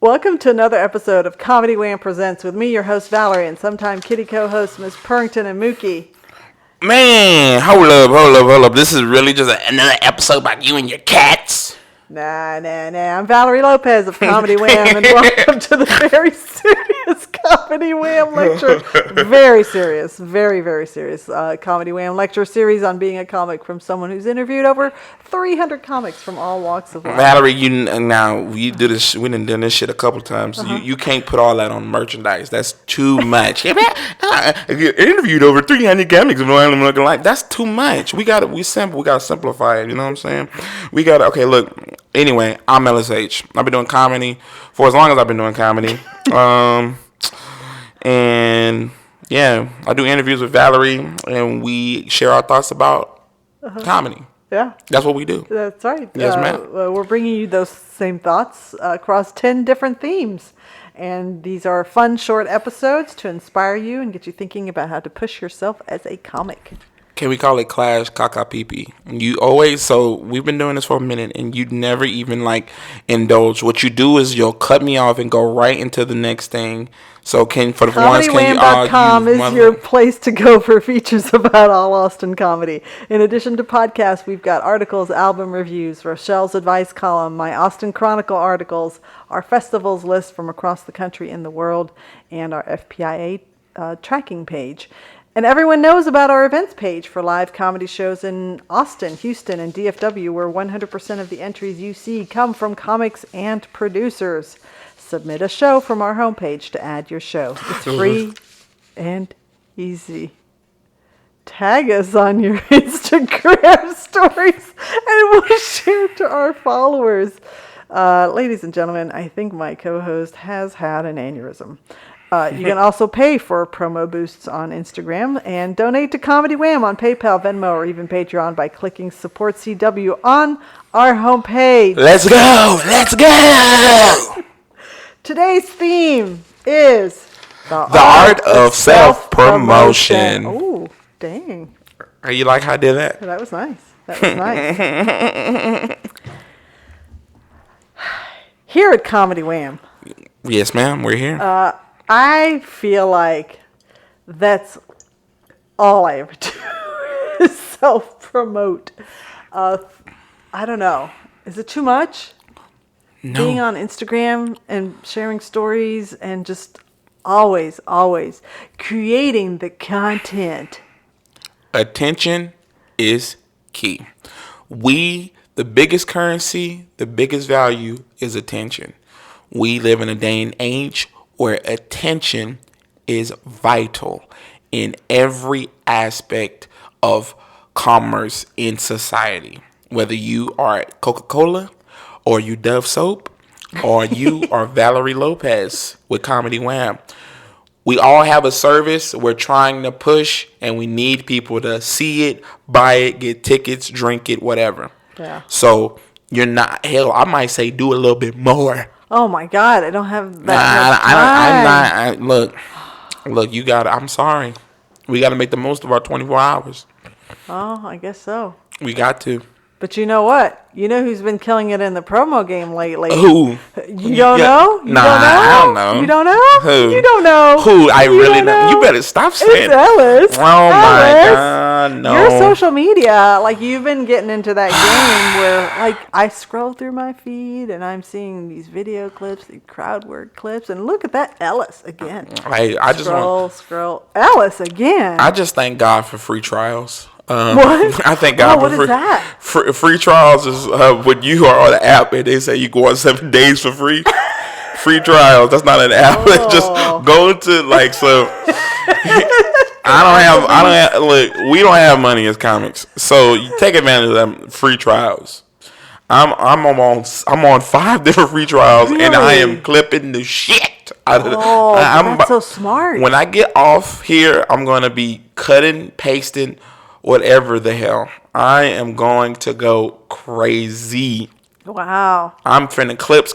Welcome to another episode of Comedy Wham Presents with me, your host Valerie, and sometime kitty co-hosts Ms. Purrington and Mookie. Man, hold up. This is really just another episode about you and your cats. Nah. I'm Valerie Lopez of Comedy Wham, and welcome to the very serious Comedy Wham lecture. Very serious, very serious Comedy Wham lecture series on being a comic from someone who's interviewed over 300 comics from all walks of life. Valerie, we do this. We done this shit a couple times. Uh-huh. You can't put all that on merchandise. That's too much. Interviewed over 300 comics from all looking like. That's too much. We gotta simplify it. You know what I'm saying? Okay, look. Anyway, I'm Ellis Aych. I've been doing comedy for as long as I've been doing comedy. And yeah, I do interviews with Valerie, and we share our thoughts about comedy. Yeah. That's what we do. That's right. Yes, ma'am. We're bringing you those same thoughts across 10 different themes. And these are fun, short episodes to inspire you and get you thinking about how to push yourself as a comic. Can we call it Clash CCPP? You always, so we've been doing this for a minute, and you never even indulge. What you do is you'll cut me off and go right into the next thing. So ComedyWham.com is your place to go for features about all Austin comedy. In addition to podcasts, we've got articles, album reviews, Rochelle's advice column, my Austin Chronicle articles, our festivals list from across the country and the world, and our FPIA tracking page. And everyone knows about our events page for live comedy shows in Austin, Houston, and DFW, where 100% of the entries you see come from comics and producers. Submit a show from our homepage to add your show. It's free and easy. Tag us on your Instagram stories, and we'll share to our followers. Ladies and gentlemen, I think my co-host has had an aneurysm. You can also pay for promo boosts on Instagram and donate to Comedy Wham on PayPal, Venmo, or even Patreon by clicking Support CW on our homepage. Let's go! Today's theme is the art of self-promotion. Ooh, dang. You like how I did that? That was nice. Here at Comedy Wham. Yes, ma'am, we're here. I feel like that's all I ever do is self-promote. I don't know. Is it too much? No. Being on Instagram and sharing stories and just always creating the content. Attention is key. The biggest currency, the biggest value is attention. We live in a day and age where attention is vital in every aspect of commerce in society. Whether you are Coca-Cola, or you Dove Soap, or you are Valerie Lopez with Comedy Wham. We all have a service we're trying to push, and we need people to see it, buy it, get tickets, drink it, whatever. Yeah. So you're not, I might say do a little bit more. Oh my God, I don't have that much time. Look, you got it. I'm sorry. We got to make the most of our 24 hours. Oh, I guess so. We got to. But you know what? You know who's been killing it in the promo game lately? Who? You don't know? I don't know. You don't know? Who? You don't know? Who? I really don't. You better stop saying it's Ellis. Oh my God, no. Your social media, you've been getting into that game where, I scroll through my feed and I'm seeing these video clips, these crowd work clips, and look at that Ellis again. I just scroll. Ellis again. I just thank God for free trials. What? I thank God for that? Free trials is when you are on the app and they say you go on 7 days for free. Free trials. That's not an app. Oh. Just go to so. We don't have money as comics, so you take advantage of them free trials. I'm on 5 different free trials, really? And I am clipping the shit out of that's so smart. When I get off here, I'm gonna be cutting, pasting. Whatever the hell. I am going to go crazy. Wow. I'm finna clips.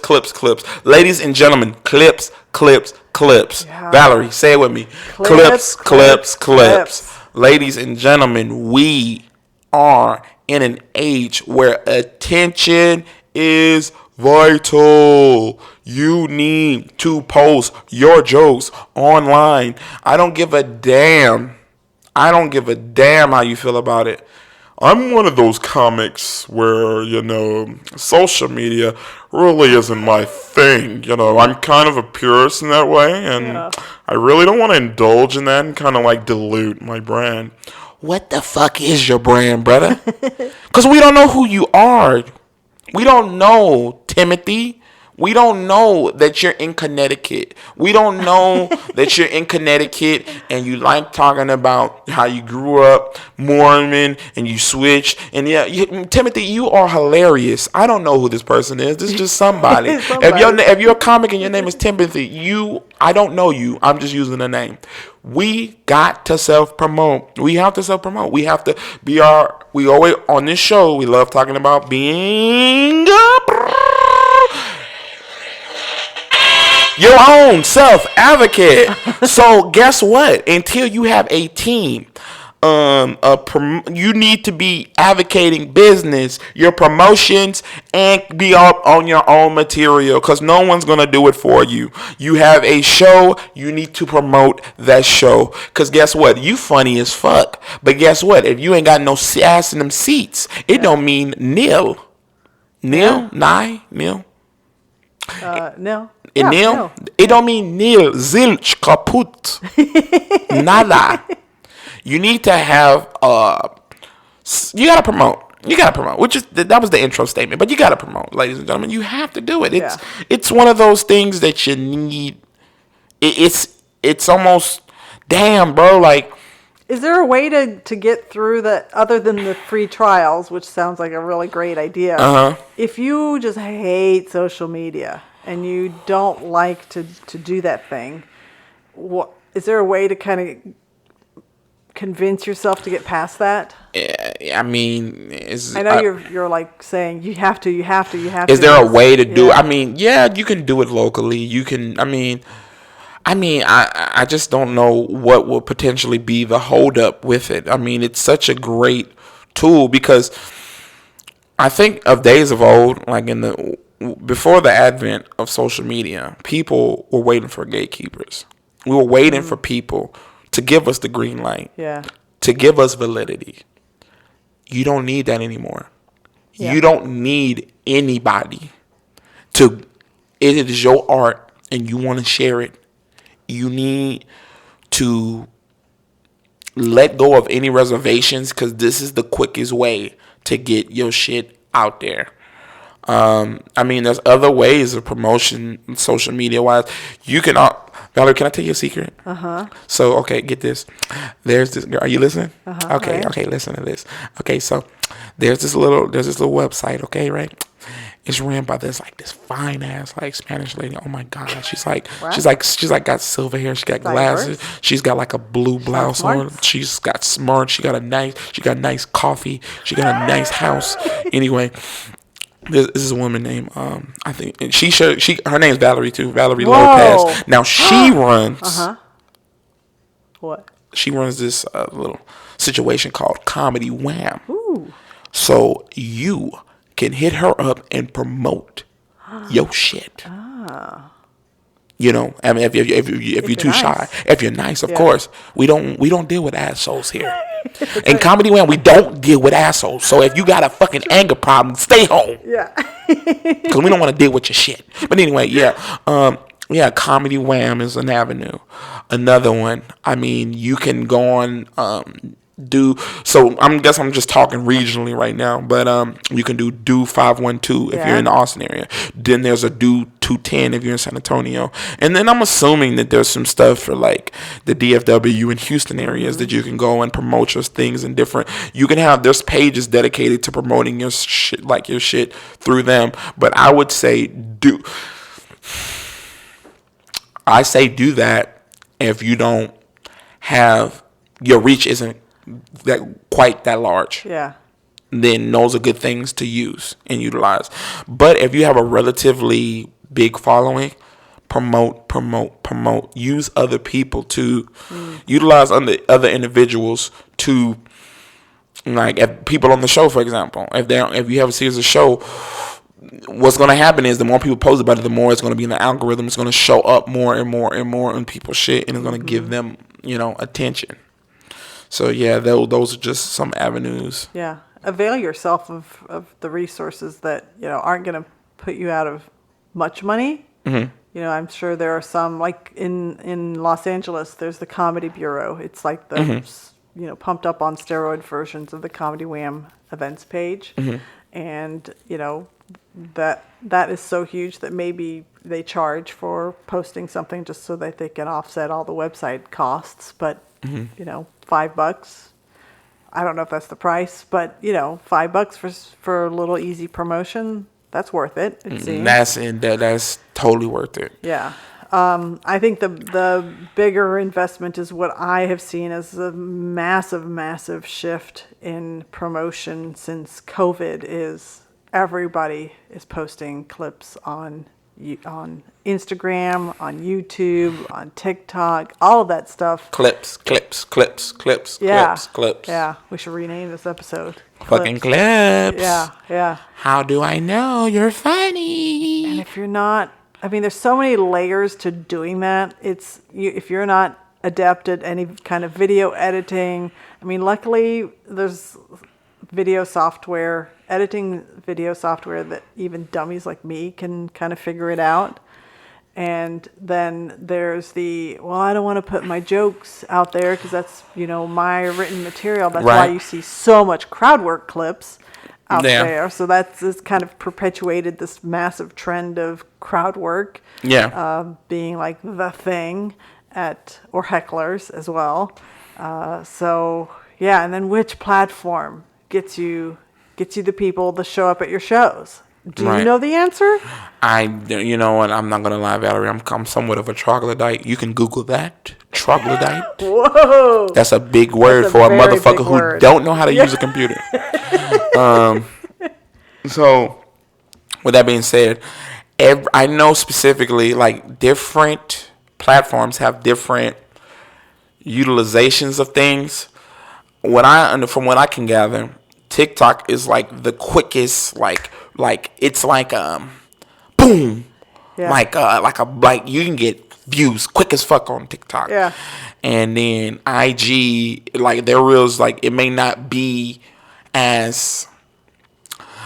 Ladies and gentlemen, clips. Yeah. Valerie, say it with me. Clips. Ladies and gentlemen, we are in an age where attention is vital. You need to post your jokes online. I don't give a damn. I don't give a damn how you feel about it. I'm one of those comics where, social media really isn't my thing. I'm kind of a purist in that way, and I really don't want to indulge in that and kind of like dilute my brand. What the fuck is your brand, brother? Because we don't know who you are. We don't know, Timothy. We don't know that you're in Connecticut. We don't know that you're in Connecticut and you like talking about how you grew up Mormon and you switched. And Timothy, you are hilarious. I don't know who this person is. This is just somebody. If you're a comic and your name is Timothy, I don't know you. I'm just using the name. We got to self-promote. We have to self-promote. We have to we always, on this show, we love talking about being your own self-advocate. So guess what? Until you have a team, you need to be advocating business, your promotions, and be up on your own material because no one's going to do it for you. You have a show, you need to promote that show because guess what? You funny as fuck. But guess what? If you ain't got no ass in them seats, it don't mean nil. Nil? Nil? No. And nil? It don't mean nil. Zilch, kaput. Nada. You need to have, you got to promote. That was the intro statement, but you got to promote, ladies and gentlemen. You have to do it. It's one of those things that you need. It's almost, damn, bro, like. Is there a way to get through that other than the free trials, which sounds like a really great idea? If you just hate social media and you don't like to do that thing, is there a way to kind of convince yourself to get past that? I mean, I know you're like saying you have to. Is there a way to do it? I mean, yeah, you can do it locally. You can. I just don't know what will potentially be the holdup with it. I mean, it's such a great tool because I think of days of old, like before the advent of social media, people were waiting for gatekeepers. We were waiting for people to give us the green light, to give us validity. You don't need that anymore. Yeah. You don't need anybody it is your art and you want to share it. You need to let go of any reservations because this is the quickest way to get your shit out there. There's other ways of promotion, social media wise. You can, Valerie, can I tell you a secret? So, okay, get this. There's this girl. Are you listening? Okay, right. Okay, listen to this. Okay, so there's this little website. Okay, right? It's ran by this fine ass Spanish lady. Oh my God, she's like got silver hair. She got glasses. She's got like a blue blouse on. She's got smart. She got nice coffee. She got a nice house. Anyway. This is a woman named I think her name's Valerie too. Valerie Lopez. Now she runs what? She runs this little situation called Comedy Wham. Ooh. So you can hit her up and promote your shit. If you're too shy, if you're nice, of course. We don't deal with assholes here. In Comedy Wham, we don't deal with assholes. So if you got a fucking anger problem, stay home. Yeah. Because we don't want to deal with your shit. But anyway, Comedy Wham is an avenue. Another one, you can go on I'm just talking regionally right now, but you can do 512 if you're in the Austin area. Then there's a do 210 if you're in San Antonio, and then I'm assuming that there's some stuff for like the DFW and Houston areas that you can go and promote your things in different. You can have there's pages dedicated to promoting your shit through them, but I would say do that if you don't have your reach isn't quite that large. Yeah. Then those are good things to use and utilize. But if you have a relatively big following, promote. Use other people to utilize other individuals to, like, if people on the show, for example. If you have a series of show, what's going to happen is the more people post about it, the more it's going to be in the algorithm. It's going to show up more and more and more on people's shit, and it's going to give them, attention. So yeah, those are just some avenues. Yeah, avail yourself of the resources that aren't going to put you out of much money. Mm-hmm. I'm sure there are some, like in Los Angeles, there's the Comedy Bureau. It's like the pumped up on steroid versions of the Comedy Wham events page, and that is so huge that maybe they charge for posting something just so that they can offset all the website costs. But $5. I don't know if that's the price, but $5 for a little easy promotion, that's worth it. It seems. That's totally worth it. Yeah. I think the bigger investment is what I have seen as a massive shift in promotion since COVID is everybody is posting clips on Instagram, on YouTube, on TikTok, all of that stuff. Clips. Yeah, we should rename this episode. Fucking clips. Yeah. How do I know you're funny? And if you're not, there's so many layers to doing that. If you're not adept at any kind of video editing, luckily there's editing video software that even dummies like me can kind of figure it out. And then there's I don't want to put my jokes out there because that's, my written material. That's why you see so much crowd work clips out there. So it's kind of perpetuated this massive trend of crowd work being like the thing or hecklers as well. And then which platform gets you the people to show up at your shows? Do you know the answer? You know what? I'm not gonna lie, Valerie. I'm somewhat of a troglodyte. You can Google that. Troglodyte. Whoa. That's a big word for a motherfucker who don't know how to use a computer. So, with that being said, I know specifically like different platforms have different utilizations of things. From what I can gather, TikTok is like the quickest, like it's like boom, like you can get views quick as fuck on TikTok. Yeah. And then IG, like their reels, like it may not be as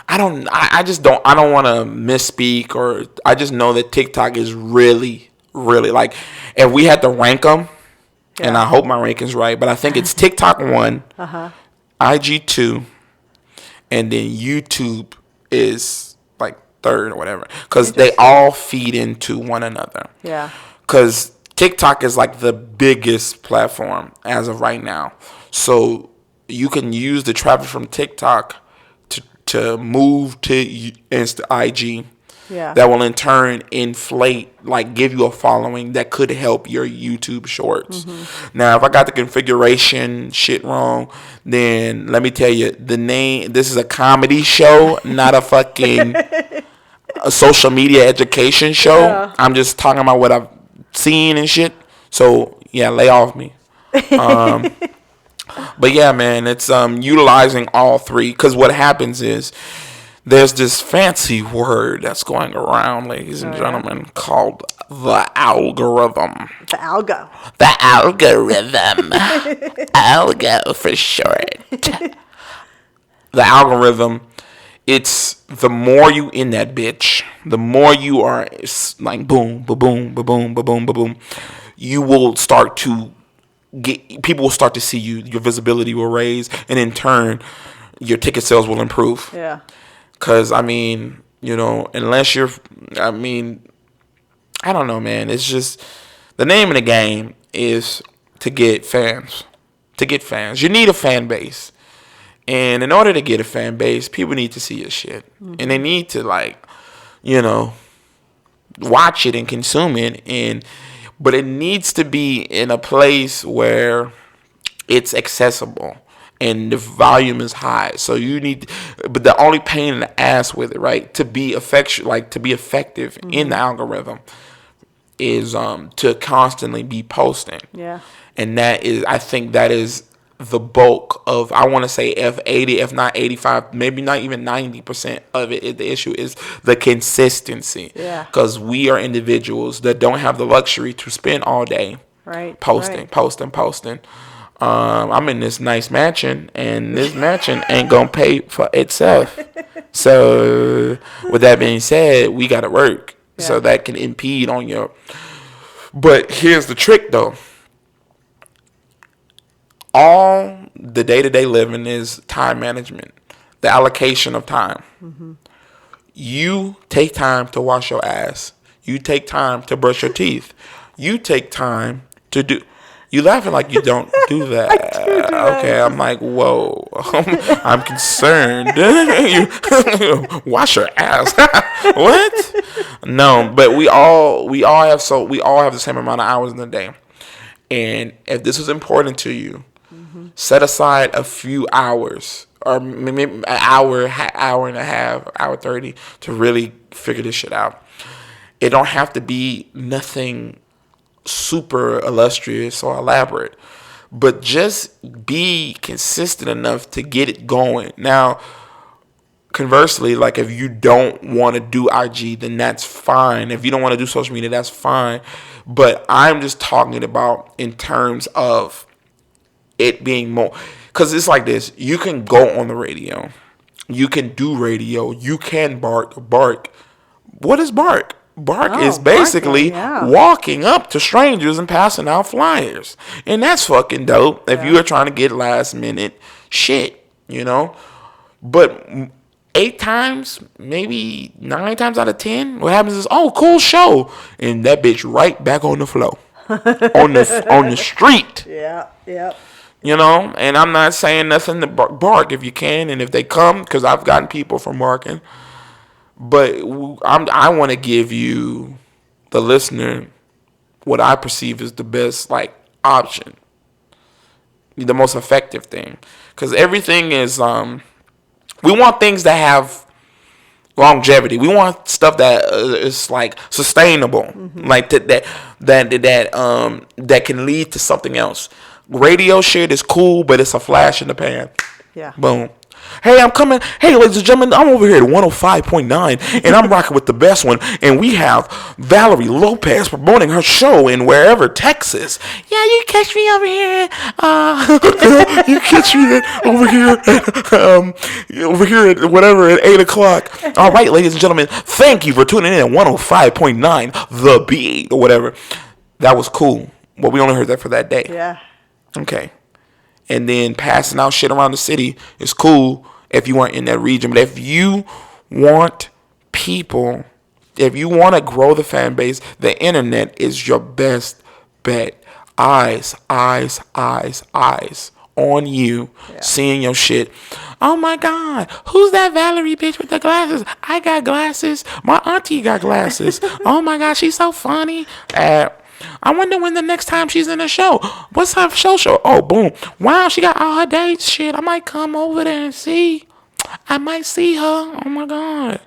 I don't want to misspeak, or I just know that TikTok is really, really like if we had to rank them. Yeah. And I hope my ranking's right, but I think it's TikTok 1, IG 2, and then YouTube is like 3rd or whatever, because they all feed into one another. Yeah. Because TikTok is like the biggest platform as of right now, so you can use the traffic from TikTok to move to IG. Yeah. That will in turn inflate, like give you a following that could help your YouTube shorts. Mm-hmm. Now, if I got the configuration shit wrong, then let me tell you, the name, this is a comedy show, not a fucking a social media education show. Yeah. I'm just talking about what I've seen and shit. So, yeah, lay off me. But yeah, man, it's utilizing all three, because what happens is, there's this fancy word that's going around, ladies and gentlemen, called the algorithm. The algo. The algorithm. Algo for short. The algorithm, it's the more you in that bitch, the more you are like boom, ba-boom, ba-boom, ba-boom, ba-boom, you will start to people will start to see you, your visibility will raise, and in turn, your ticket sales will improve. Yeah. Because, unless you're, I don't know, man. It's just, the name of the game is to get fans. You need a fan base. And in order to get a fan base, people need to see your shit. Mm-hmm. And they need to, watch it and consume it. But it needs to be in a place where it's accessible. And the volume is high, so but the only pain in the ass with it, right, to be effective mm-hmm. in the algorithm, is to constantly be posting. Yeah. And I think that is the bulk of, I want to say, if 80, if not 85, maybe not even 90% of it, the issue is the consistency. Yeah. Because we are individuals that don't have the luxury to spend all day posting. I'm in this nice mansion, and this mansion ain't gonna pay for itself. So, with that being said, we gotta work. Yeah. So that can impede on your. But here's the trick, though. All the day-to-day living is time management, the allocation of time. Mm-hmm. You take time to wash your ass. You take time to brush your teeth. You take time to do. You laughing like you don't do that. I do that. Okay, I'm like, whoa. I'm concerned. You wash your ass. What? No, but we all have the same amount of hours in the day. And if this is important to you, set aside a few hours, or maybe an hour and a half, hour 30 to really figure this shit out. It don't have to be nothing super illustrious or elaborate, but just be consistent enough to get it going. Now, conversely, like if you don't want to do IG, then that's fine. If you don't want to do social media, that's fine. But I'm just talking about in terms of it being more, because it's like this. You can go on the radio, you can do radio, you can bark. What is bark? Bark is basically walking up to strangers and passing out flyers. And that's fucking dope if you are trying to get last minute shit, you know. But 8 times, maybe 9 times out of 10, what happens is, oh, cool show. And that bitch right back on the floor. on the street. Yeah. You know, and I'm not saying nothing to bark if you can. And if they come, because I've gotten people from barking. But I want to give you, the listener, what I perceive as the best option, the most effective thing, because everything is we want things that have longevity. We want stuff that is sustainable, that can lead to something else. Radio shit is cool, but it's a flash in the pan. Yeah. Boom. Hey, I'm coming. Hey, ladies and gentlemen, I'm over here at 105.9, and I'm rocking with the best one. And we have Valerie Lopez promoting her show in wherever, Texas. Yeah, you catch me over here. You catch me over here at whatever at 8 o'clock. All right, ladies and gentlemen, thank you for tuning in at 105.9, The Beat, or whatever. That was cool. Well, we only heard that for that day. Yeah. Okay. And then passing out shit around the city is cool if you weren't in that region. But if you want people, if you want to grow the fan base, the internet is your best bet. Eyes on you, seeing your shit. Oh my God, who's that Valerie bitch with the glasses? I got glasses. My auntie got glasses. Oh my God, she's so funny. I wonder when the next time she's in a show. What's her show? Oh, boom. Wow, she got all her dates. Shit, I might come over there and see. I might see her. Oh, my God.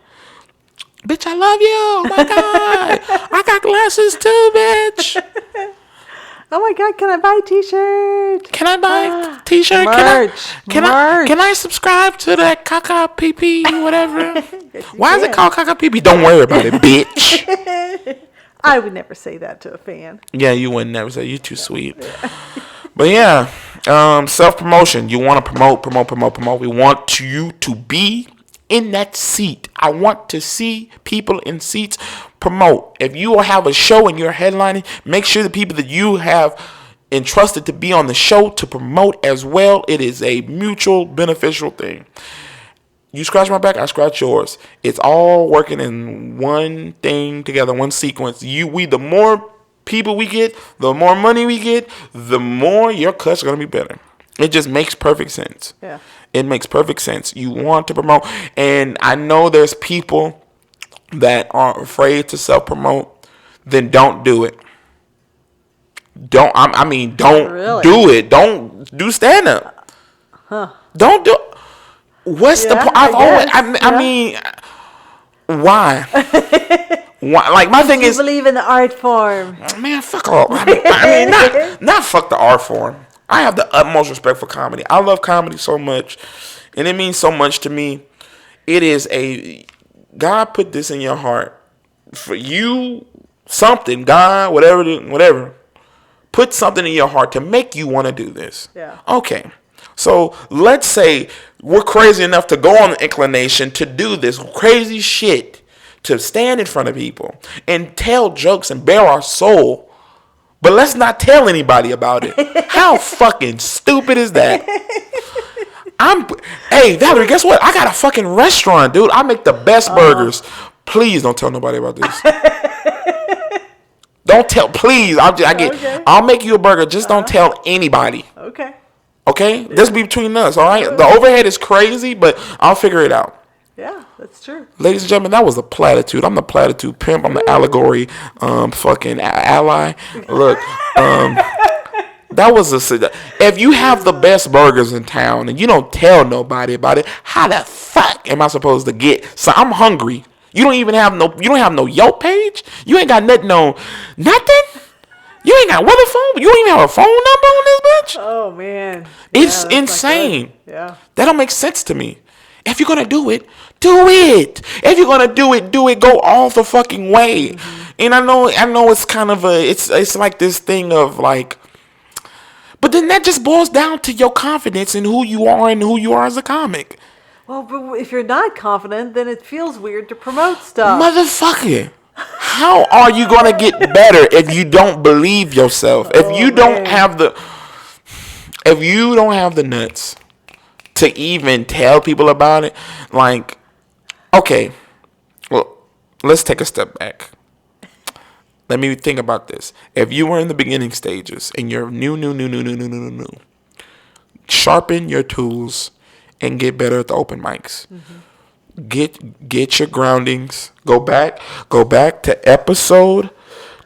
Bitch, I love you. Oh, my God. I got glasses too, bitch. Oh, my God. Can I buy a t-shirt? Can I buy a t-shirt? Merch. Can I subscribe to that CCPP, whatever? Why is it called CCPP? Don't worry about it, bitch. I would never say that to a fan. Yeah, you would never say. You're too sweet. But yeah, self-promotion. You want to promote. We want you to be in that seat. I want to see people in seats promote. If you have a show and you're headlining, make sure the people that you have entrusted to be on the show to promote as well. It is a mutual beneficial thing. You scratch my back, I scratch yours. It's all working in one thing together, one sequence. The more people we get, the more money we get, the more your cuts are going to be better. It just makes perfect sense. Yeah. It makes perfect sense. You want to promote. And I know there's people that are afraid to self-promote. Then don't do it. Don't really? Do it. Don't do stand-up. Don't do it. What's the point? I mean, why? Why? Like, my thing is, believe in the art form. Man, fuck off. I mean, not fuck the art form. I have the utmost respect for comedy. I love comedy so much, and it means so much to me. It is God put this in your heart for you. Something, God, whatever. Put something in your heart to make you want to do this. Yeah. Okay. So let's say we're crazy enough to go on the inclination to do this crazy shit, to stand in front of people and tell jokes and bare our soul. But let's not tell anybody about it. How fucking stupid is that? Hey, Valerie, guess what? I got a fucking restaurant, dude. I make the best burgers. Please don't tell nobody about this. Don't tell, please. I'll make you a burger. Just don't tell anybody. Okay. Okay? This be between us, all right? The overhead is crazy, but I'll figure it out. Yeah, that's true. Ladies and gentlemen, that was a platitude. I'm the platitude pimp. I'm the allegory fucking ally. Look, that was if you have the best burgers in town and you don't tell nobody about it, how the fuck am I supposed to get? So I'm hungry. You don't have no Yelp page? You ain't got nothing on nothing? You ain't got weather phone? You don't even have a phone number on this bitch? Oh man. It's insane. Yeah. That don't make sense to me. If you're gonna do it, do it. If you're gonna do it, go all the fucking way. Mm-hmm. And I know it's kind of it's like this thing of like, but then that just boils down to your confidence in who you are and who you are as a comic. Well, but if you're not confident, then it feels weird to promote stuff. Motherfucker, how are you gonna get better if you don't believe yourself? If you don't have the nuts to even tell people about it, like, okay, well, let's take a step back. Let me think about this. If you were in the beginning stages and you're new, sharpen your tools and get better at the open mics. Mm-hmm. Get your groundings. Go back to episode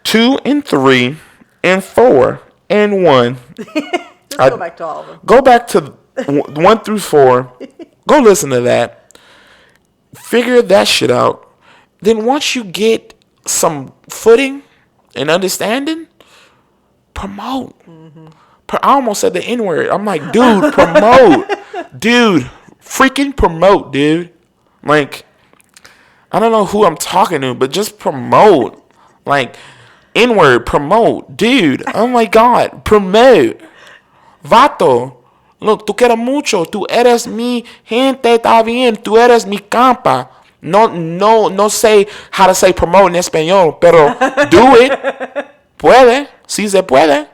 2 and 3 and 4 and 1. Just go back to all of them. Go back to 1 through 4. Go listen to that. Figure that shit out. Then once you get some footing and understanding, promote. Mm-hmm. I almost said the N-word. I'm like, dude, promote. Dude, freaking promote, dude. Like, I don't know who I'm talking to, but just promote. Like, N-word, promote. Dude, oh my God, promote. Vato, look, tú quieres mucho. Tú eres mi gente, está bien. Tú eres mi campa. No say how to say promote in español, pero do it. Puede, si se puede.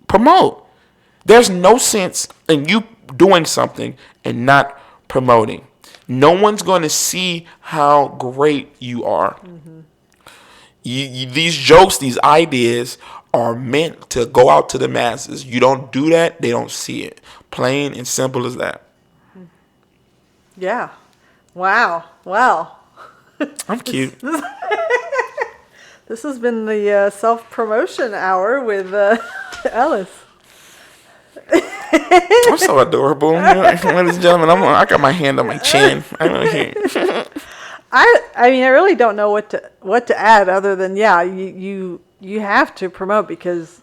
Promote. There's no sense in you doing something and not promoting. No one's going to see how great you are. Mm-hmm. These jokes, these ideas are meant to go out to the masses. You don't do that, they don't see it. Plain and simple as that. Yeah. Wow. Well. I'm cute. This has been the self-promotion hour with Ellis. I'm so adorable. Ladies and gentlemen, I got my hand on my chin. I mean, I really don't know what to add other than, yeah, you have to promote because,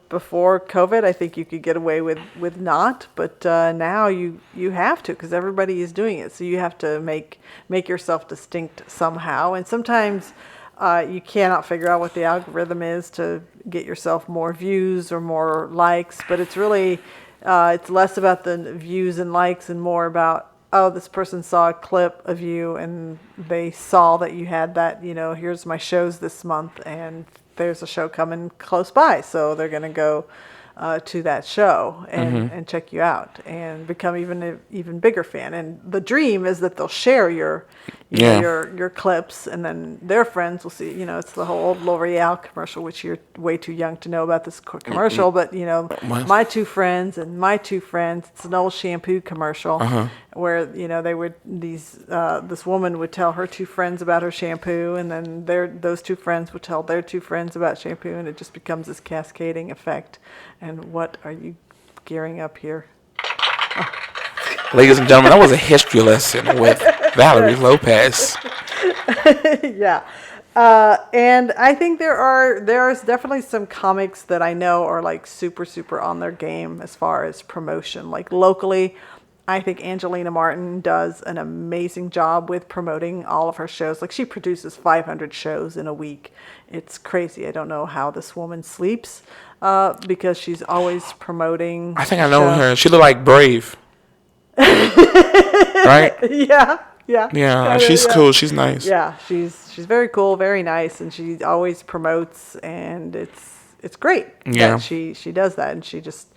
before COVID, I think you could get away with not, but now you have to because everybody is doing it. So you have to make yourself distinct somehow. And sometimes you cannot figure out what the algorithm is to get yourself more views or more likes, but it's really, it's less about the views and likes and more about, oh, this person saw a clip of you and they saw that you had that, here's my shows this month and there's a show coming close by. So they're going to go to that show and check you out and become even bigger fan. And the dream is that they'll share your clips and then their friends will see, it's the whole old L'Oreal commercial, which you're way too young to know about this commercial, but my two friends and my two friends, it's an old shampoo commercial where, they would, this woman would tell her two friends about her shampoo and then those two friends would tell their two friends about shampoo and it just becomes this cascading effect. And what are you gearing up here? Oh. Ladies and gentlemen, that was a history lesson with Valerie Lopez. Yeah. And I think there's definitely some comics that I know are like super, super on their game as far as promotion. Like locally, I think Angelina Martin does an amazing job with promoting all of her shows. Like she produces 500 shows in a week. It's crazy. I don't know how this woman sleeps because she's always promoting. I think I know her. She look like Brave. Right? Yeah. Yeah, Kinda, she's yeah. cool. She's nice. Yeah, she's very cool, very nice, and she always promotes, and it's great Yeah. that she does that, and she just,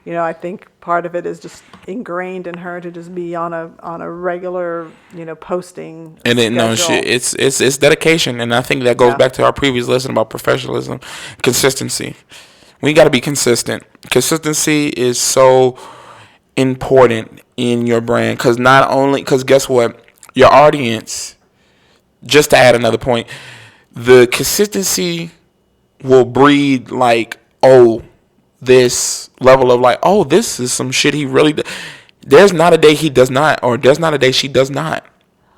I think part of it is just ingrained in her to just be on a regular, posting And then schedule. it's dedication, and I think that goes Yeah. back to our previous lesson about professionalism, consistency. We got to be consistent. Consistency is so important in your brand because guess what, your audience. Just to add another point, the consistency will breed like, oh, this level of like, oh, this is some shit he really does. There's not a day he does not, or there's not a day she does not.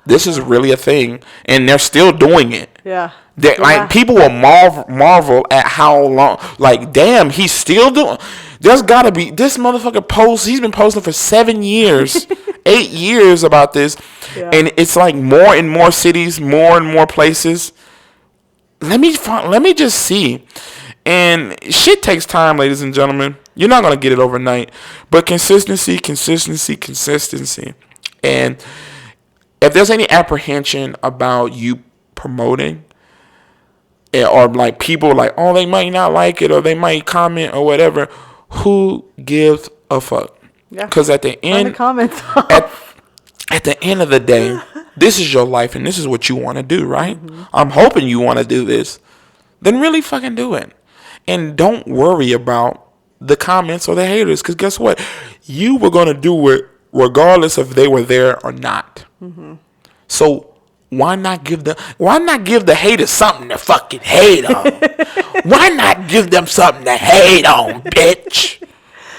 This is really a thing, and they're still doing it. Yeah. Like people will marvel at how long. Like, damn, he's still doing. There's gotta be this motherfucker post. He's been posting for 7 years, 8 years about this, Yeah. and it's like more and more cities, more and more places. Let me just see. And shit takes time, ladies and gentlemen. You're not gonna get it overnight, but consistency. And if there's any apprehension about you promoting, or like people like, oh, they might not like it, or they might comment or whatever, who gives a fuck? Yeah. Because at the Turn end, the comments at the end of the day, this is your life and this is what you want to do, right? Mm-hmm. I'm hoping you want to do this. Then really fucking do it. And don't worry about the comments or the haters, because guess what? You were going to do it regardless if they were there or not. Mm-hmm. So why not give the haters something to fucking hate on? Why not give them something to hate on, bitch?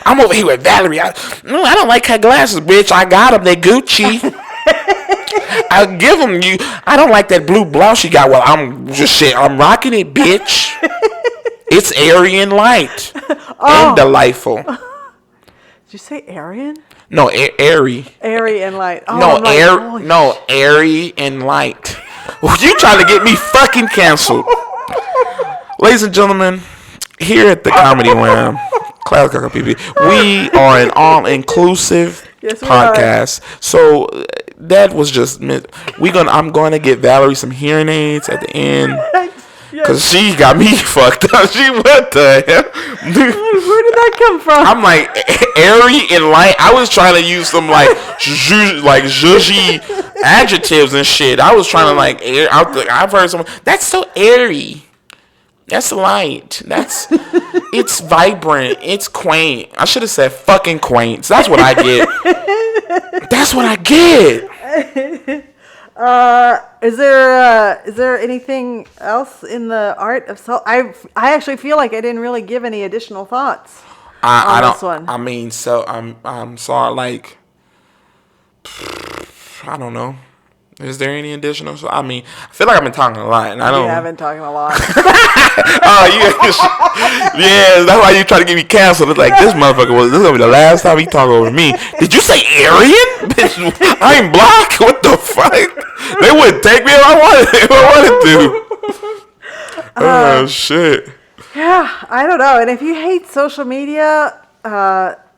I'm over here with Valerie. I don't like her glasses, bitch. I got them. They Gucci. I'll give them you. I don't like that blue blouse she got. Well, I'm rocking it, bitch. It's airy and light and delightful. Did you say Aryan? No, airy. Airy and light. Oh, No, I'm like, airy and light. You trying to get me fucking canceled. Ladies and gentlemen, here at the Comedy Wham, Class CCPP, we are an all-inclusive Yes, we podcast. So that was just I'm going to get Valerie some hearing aids at the end. Because she got me fucked up. What the hell? Where did that come from? I'm like, airy and light. I was trying to use some like zhuzhy adjectives and shit. I was trying to like air. I've heard someone, that's so airy. That's light. It's vibrant. It's quaint. I should have said fucking quaint. So that's what I get. That's what I get. Is there anything else in the art of self? I actually feel like I didn't really give any additional thoughts on this one. I mean, so I'm sorry. Like, I don't know. Is there any additional? I mean, I feel like I've been talking a lot, and I don't. You have been talking a lot. Yeah, that's why you try to get me canceled. It's like this motherfucker this will be the last time he talk over me. Did you say Aryan? Bitch, I'm black. What the fuck? They wouldn't take me if I wanted to. Oh shit. Yeah, I don't know. And if you hate social media,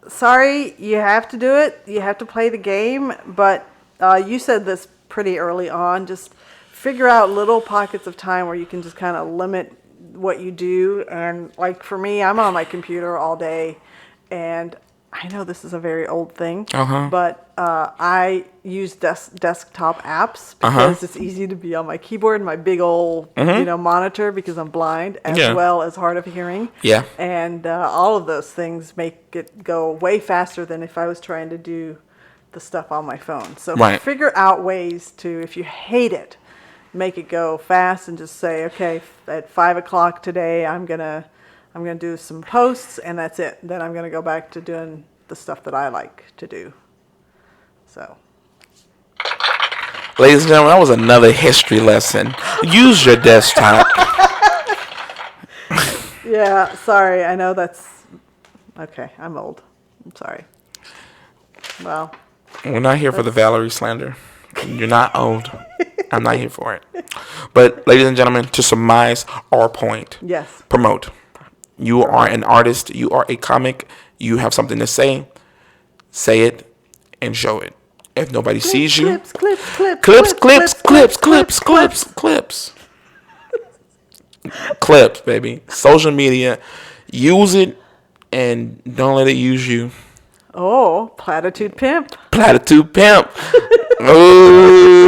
sorry, you have to do it. You have to play the game. But you said this pretty early on. Just figure out little pockets of time where you can just kind of limit what you do. And like for me, I'm on my computer all day, and I know this is a very old thing, but I use desktop apps because it's easy to be on my keyboard and my big old monitor because I'm blind as well as hard of hearing. Yeah. And all of those things make it go way faster than if I was trying to do the stuff on my phone. So figure out ways to, if you hate it, make it go fast and just say, okay, at 5 o'clock today, I'm gonna do some posts and that's it. Then I'm gonna go back to doing the stuff that I like to do. So Ladies and gentlemen, that was another history lesson. Use your desktop. Yeah, sorry. I know that's... Okay, I'm old. I'm sorry. Well... We're not here for the Valerie slander. You're not old. I'm not here for it. But, ladies and gentlemen, to surmise our point. Yes. Promote. You are an artist. You are a comic. You have something to say. Say it and show it. If nobody sees you. Clips, baby. Social media. Use it and don't let it use you. Oh, platitude pimp. Platitude pimp. Ooh.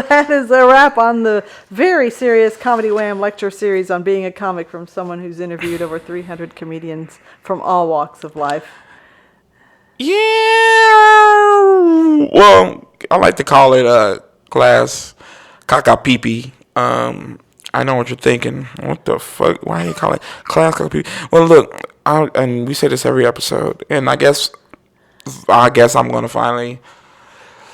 That is a wrap on the very serious Comedy Wham lecture series on being a comic from someone who's interviewed over 300 comedians from all walks of life. Yeah. Well, I like to call it class caca pee. I know what you're thinking. What the fuck? Why do you call it class caca pee? Well, look, and we say this every episode, and I guess I'm gonna finally.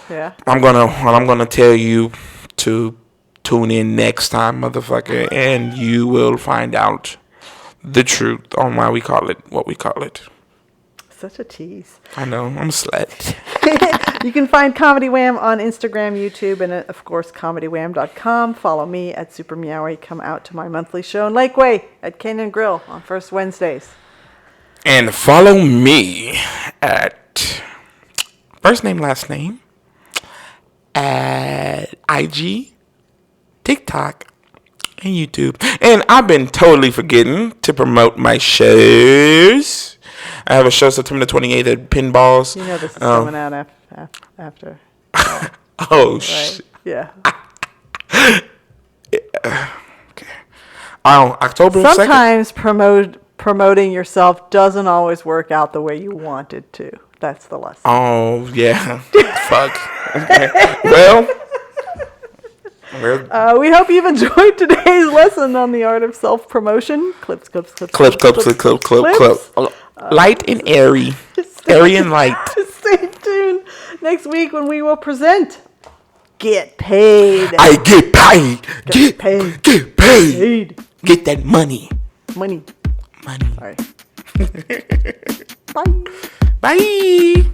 Yeah. I'm gonna tell you to tune in next time, motherfucker, and you will find out the truth on why we call it what we call it. Such a tease. I know, I'm a slut. You can find Comedy Wham on Instagram, YouTube, and of course, comedywham.com. Follow me at Super Meowie. Come out to my monthly show in Lakeway at Canyon Grill on first Wednesdays. And follow me at first name, last name at IG, TikTok, and YouTube. And I've been totally forgetting to promote my shows. I have a show September the 28th at Pinballs. You know this is coming out after. Oh, right? shit. Yeah. Okay. October 2nd? Sometimes promoting yourself doesn't always work out the way you want it to. That's the lesson. Oh, yeah. Fuck. Okay. Well, we hope you've enjoyed today's lesson on the art of self-promotion. Clips. Light and airy. Airy and light. Stay tuned next week when we will present Get Paid. I get paid. Get paid. Get paid. Paid. Get that money. Money. Money. Sorry. Bye. Bye.